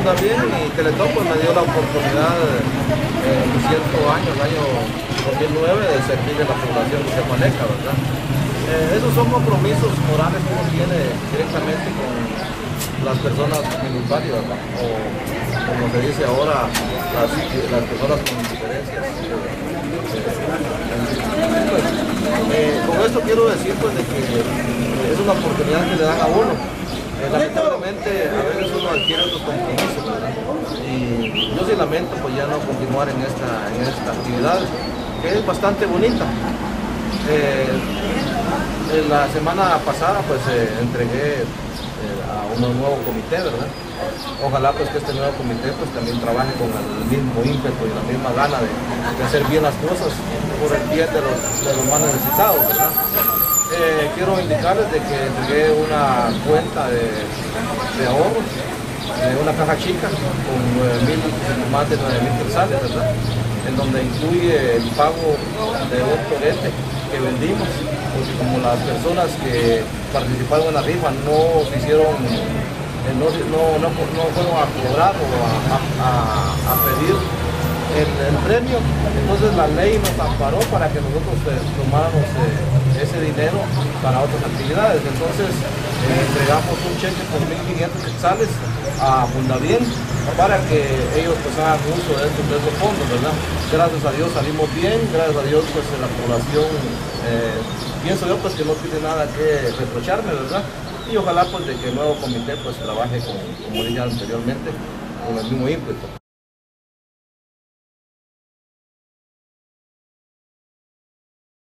Fundavien y Teletón pues, me dio la oportunidad en cierto año, el año 2009, de servir en la población de Tepaneca, ¿verdad? Esos son compromisos morales que uno tiene directamente con las personas minusválidas, ¿verdad? O como se dice ahora, las personas con diferencias. Con esto quiero decir pues, de que es una oportunidad que le dan a uno. Lamentablemente a veces uno adquiere otros compromisos, ¿verdad? Y yo sí lamento pues ya no continuar en esta actividad, que es bastante bonita. La semana pasada pues entregué a un nuevo comité, ¿verdad? Ojalá pues que este nuevo comité pues también trabaje con el mismo ímpetu y la misma gana de hacer bien las cosas por el bien de los más necesitados, ¿verdad? Quiero indicarles de que entregué una cuenta de ahorros, una caja chica con más de 9.000 quetzales, ¿verdad? En donde incluye el pago de un torete que vendimos, porque como las personas que participaron en la rifa no se hicieron, no fueron a cobrar o a pedir el premio, entonces la ley nos amparó para que nosotros tomáramos ese dinero para otras actividades. Entonces entregamos un cheque por 1.500 quetzales a Fundavien para que ellos pues hagan uso de esos fondos, ¿verdad? Gracias a Dios salimos bien, gracias a Dios pues la población, pienso yo pues que no tiene nada que reprocharme, ¿verdad? Y ojalá pues de que el nuevo comité pues trabaje como dije anteriormente, con el mismo ímpetu.